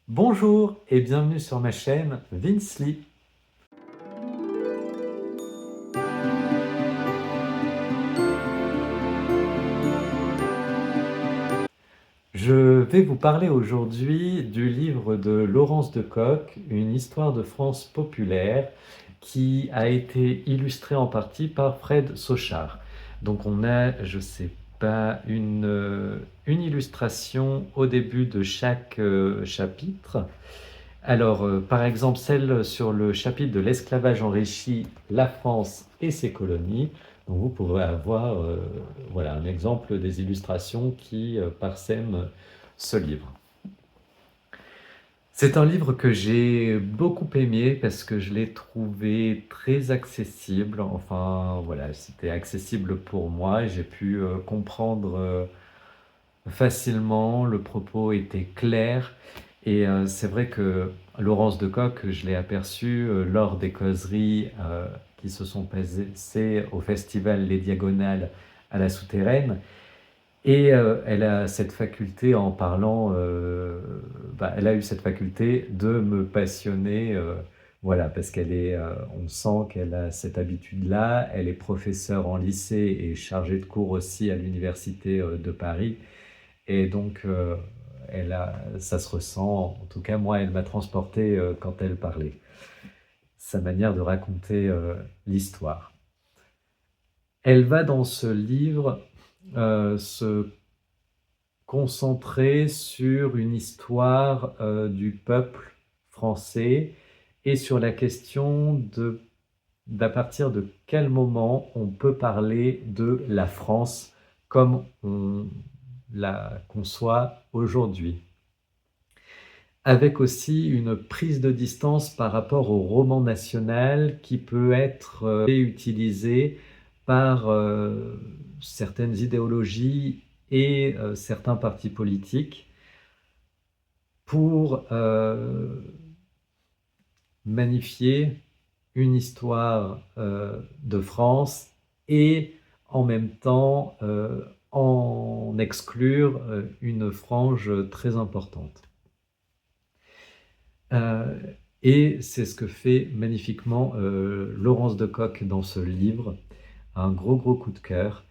Bonjour et bienvenue sur ma chaîne Vince Lee. Je vais vous parler aujourd'hui du livre de Laurence de Cock, Une histoire de France populaire, qui a été illustré en partie par Fred Sauchard. Donc on a, je sais pas, une illustration au début de chaque chapitre. Alors, par exemple, celle sur le chapitre de l'esclavage enrichi, la France et ses colonies. Donc, vous pourrez avoir voilà, un exemple des illustrations qui parsèment ce livre. C'est un livre que j'ai beaucoup aimé parce que je l'ai trouvé très accessible. Enfin, voilà, c'était accessible pour moi. J'ai pu comprendre facilement, le propos était clair. Et c'est vrai que Laurence de Cock, je l'ai aperçue lors des causeries qui se sont passées au festival Les Diagonales à la Souterraine. Et elle a cette faculté, en parlant, elle a eu cette faculté de me passionner, voilà, parce on sent qu'elle a cette habitude-là. Elle est professeure en lycée et chargée de cours aussi à l'université de Paris. Et donc, ça se ressent, en tout cas, moi, elle m'a transporté quand elle parlait. Sa manière de raconter l'histoire. Elle va dans ce livre se concentrer sur une histoire du peuple français et sur la question d'à partir de quel moment on peut parler de la France comme on la conçoit aujourd'hui. Avec aussi une prise de distance par rapport au roman national qui peut être utilisé par certaines idéologies et certains partis politiques pour magnifier une histoire de France et en même temps en exclure une frange très importante. Et c'est ce que fait magnifiquement Laurence de Cock dans ce livre, un gros coup de cœur.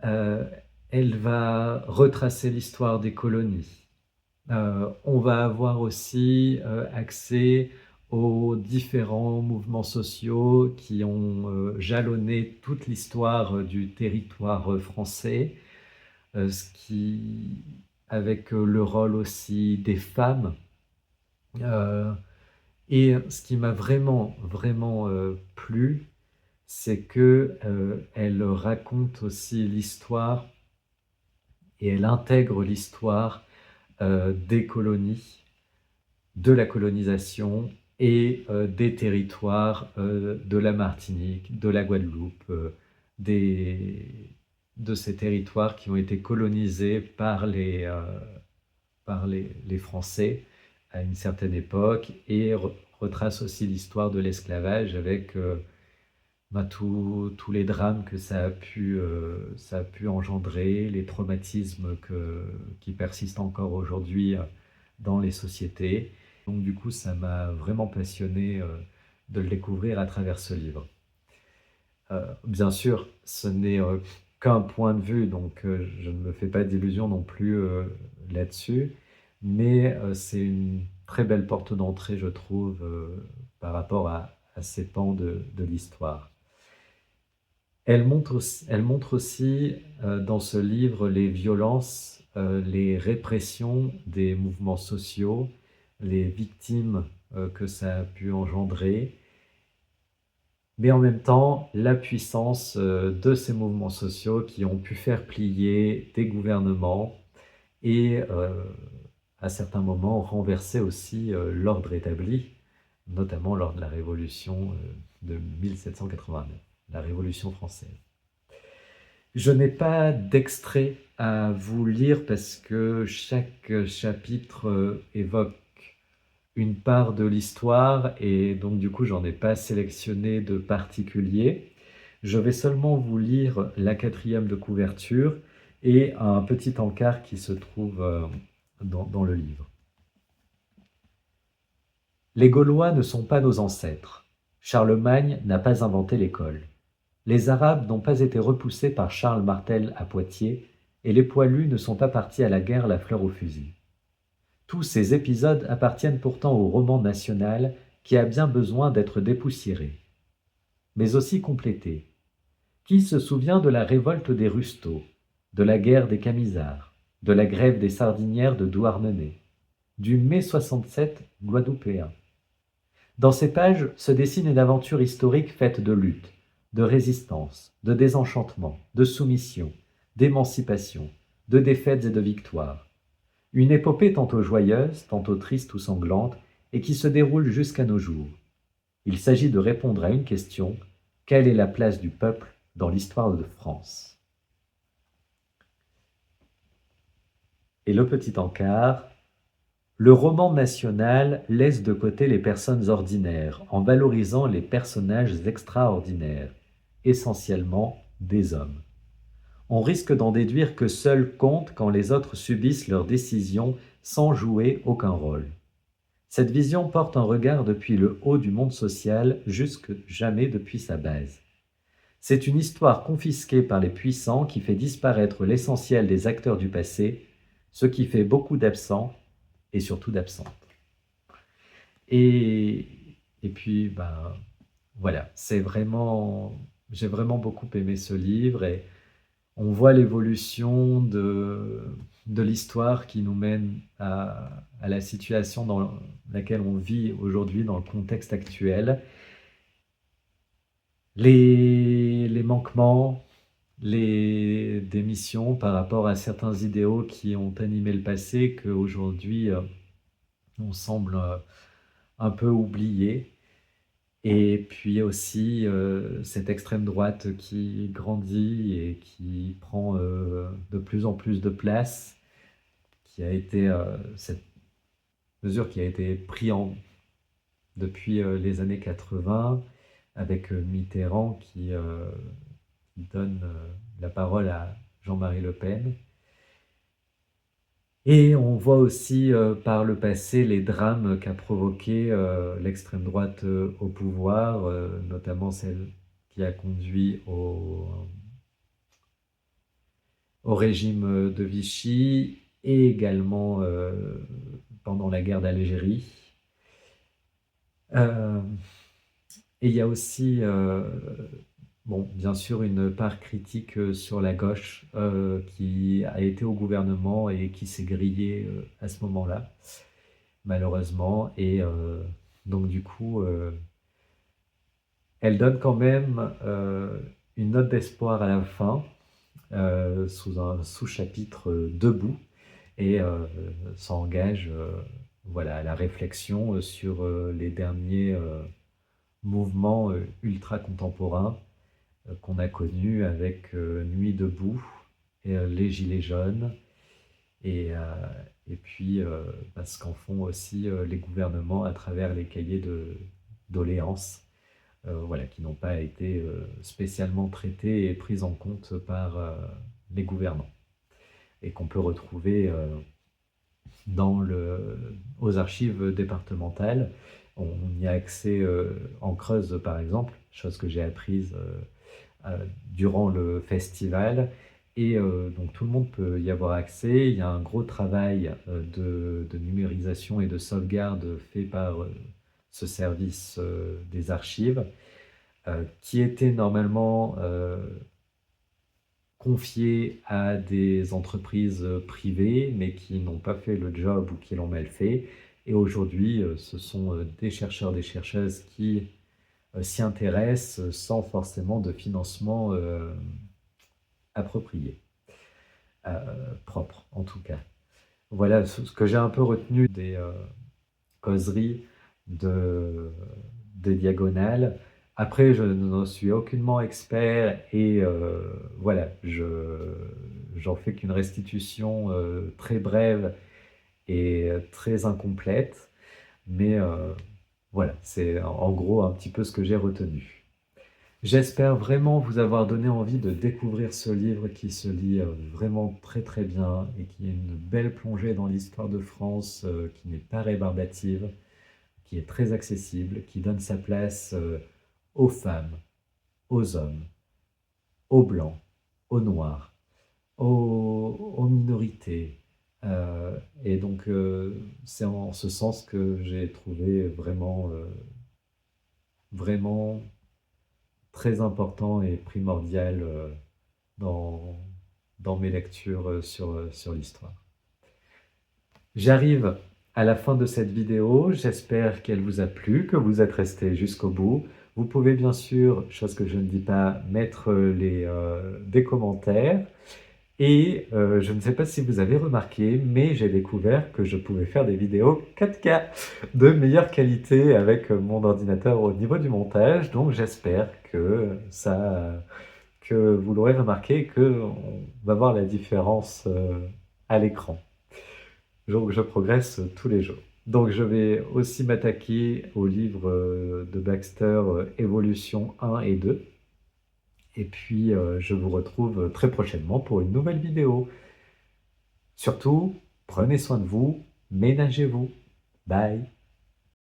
Elle va retracer l'histoire des colonies. On va avoir aussi accès aux différents mouvements sociaux qui ont jalonné toute l'histoire du territoire français, avec le rôle aussi des femmes. Et ce qui m'a vraiment plu, c'est que elle raconte aussi l'histoire et elle intègre l'histoire des colonies, de la colonisation et des territoires de la Martinique, de la Guadeloupe, de ces territoires qui ont été colonisés par les Français à une certaine époque, et retrace aussi l'histoire de l'esclavage avec tous les drames que ça a pu engendrer, les traumatismes qui persistent encore aujourd'hui dans les sociétés. Donc du coup, ça m'a vraiment passionné de le découvrir à travers ce livre. Bien sûr, ce n'est qu'un point de vue, donc je ne me fais pas d'illusions non plus là-dessus, mais c'est une très belle porte d'entrée, je trouve, par rapport à ces pans de l'histoire. Elle montre aussi dans ce livre les violences, les répressions des mouvements sociaux, les victimes que ça a pu engendrer, mais en même temps la puissance de ces mouvements sociaux qui ont pu faire plier des gouvernements et à certains moments renverser aussi l'ordre établi, notamment lors de la Révolution de 1789, la Révolution française. Je n'ai pas d'extrait à vous lire parce que chaque chapitre évoque une part de l'histoire et donc du coup j'en ai pas sélectionné de particulier. Je vais seulement vous lire la 4e de couverture et un petit encart qui se trouve dans le livre. Les Gaulois ne sont pas nos ancêtres. Charlemagne n'a pas inventé l'école. Les Arabes n'ont pas été repoussés par Charles Martel à Poitiers, et les Poilus ne sont pas partis à la guerre la fleur au fusil. Tous ces épisodes appartiennent pourtant au roman national qui a bien besoin d'être dépoussiéré, mais aussi complété. Qui se souvient de la révolte des Rusteaux, de la guerre des Camisards, de la grève des Sardinières de Douarnenez, du mai 67 guadeloupéen? Dans ces pages se dessine une aventure historique faite de lutte, de résistance, de désenchantement, de soumission, d'émancipation, de défaites et de victoires. Une épopée tantôt joyeuse, tantôt triste ou sanglante, et qui se déroule jusqu'à nos jours. Il s'agit de répondre à une question: quelle est la place du peuple dans l'histoire de France? Et le petit encart: le roman national laisse de côté les personnes ordinaires en valorisant les personnages extraordinaires, essentiellement des hommes. On risque d'en déduire que seuls comptent quand les autres subissent leurs décisions sans jouer aucun rôle. Cette vision porte un regard depuis le haut du monde social jusque jamais depuis sa base. C'est une histoire confisquée par les puissants qui fait disparaître l'essentiel des acteurs du passé, ce qui fait beaucoup d'absents et surtout d'absentes. Et puis, voilà, j'ai vraiment beaucoup aimé ce livre et on voit l'évolution de l'histoire qui nous mène à la situation dans laquelle on vit aujourd'hui, dans le contexte actuel. Les manquements, les démissions par rapport à certains idéaux qui ont animé le passé, qu'aujourd'hui on semble un peu oublier. Et puis aussi cette extrême droite qui grandit et qui prend de plus en plus de place, cette mesure qui a été prise depuis les années 80, avec Mitterrand qui donne la parole à Jean-Marie Le Pen. Et on voit aussi par le passé les drames qu'a provoqué l'extrême droite au pouvoir, notamment celle qui a conduit au régime de Vichy et également pendant la guerre d'Algérie. Et il y a aussi, bien sûr, une part critique sur la gauche qui a été au gouvernement et qui s'est grillée à ce moment-là, malheureusement. Et donc, du coup, elle donne quand même une note d'espoir à la fin, sous un sous-chapitre debout, et s'engage à la réflexion sur les derniers mouvements ultra-contemporains qu'on a connus avec Nuit debout et les Gilets jaunes, et puis ce qu'en font aussi les gouvernements à travers les cahiers de doléances, qui n'ont pas été spécialement traités et pris en compte par les gouvernants, et qu'on peut retrouver aux archives départementales. On y a accès en Creuse, par exemple, chose que j'ai apprise durant le festival. Et donc tout le monde peut y avoir accès. Il y a un gros travail de numérisation et de sauvegarde fait par ce service des archives, qui était normalement confié à des entreprises privées, mais qui n'ont pas fait le job ou qui l'ont mal fait. Et aujourd'hui, ce sont des chercheurs, des chercheuses qui s'y intéressent sans forcément de financement approprié, propre en tout cas. Voilà ce que j'ai un peu retenu des causeries des diagonales. Après, je n'en suis aucunement expert et j'en fais qu'une restitution très brève et très incomplète, mais c'est en gros un petit peu ce que j'ai retenu. J'espère vraiment vous avoir donné envie de découvrir ce livre qui se lit vraiment très très bien et qui est une belle plongée dans l'histoire de France qui n'est pas rébarbative, qui est très accessible, qui donne sa place aux femmes, aux hommes, aux blancs, aux noirs, aux minorités. Et donc, c'est en ce sens que j'ai trouvé vraiment très important et primordial dans, dans mes lectures sur l'histoire. J'arrive à la fin de cette vidéo, j'espère qu'elle vous a plu, que vous êtes resté jusqu'au bout. Vous pouvez bien sûr, chose que je ne dis pas, mettre des commentaires. Et je ne sais pas si vous avez remarqué, mais j'ai découvert que je pouvais faire des vidéos 4K de meilleure qualité avec mon ordinateur au niveau du montage. Donc j'espère que vous l'aurez remarqué, qu'on va voir la différence à l'écran. Donc je progresse tous les jours. Donc je vais aussi m'attaquer au livre de Baxter, Évolution 1 et 2. Et puis je vous retrouve très prochainement pour une nouvelle vidéo. Surtout, prenez soin de vous, ménagez-vous. Bye!